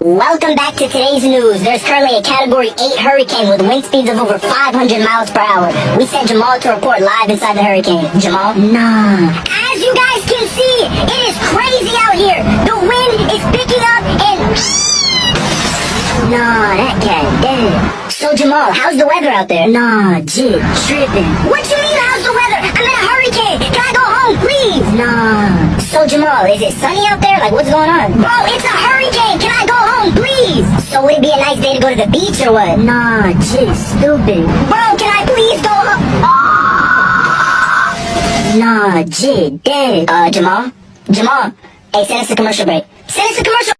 Welcome back to today's news. There's currently a Category 8 hurricane with wind speeds of over 500 miles per hour. We sent Jamal to report live inside the hurricane. Jamal? Nah. As you guys can see, it is crazy out here. The wind is picking up and... Nah, that cat dead. So Jamal, how's the weather out there? Nah, jit, tripping. What you mean how's the weather? I'm in a hurricane. Can I go home, please? Nah. So Jamal, is it sunny out there? Like, what's going on? Bro, it's a hurricane. Can I go home, please? So would it be a nice day to go to the beach or what? Nah, jit, stupid. Bro, can I please go home? Nah, jit, dead. Jamal? Jamal? Hey, send us a commercial break. Send us a commercial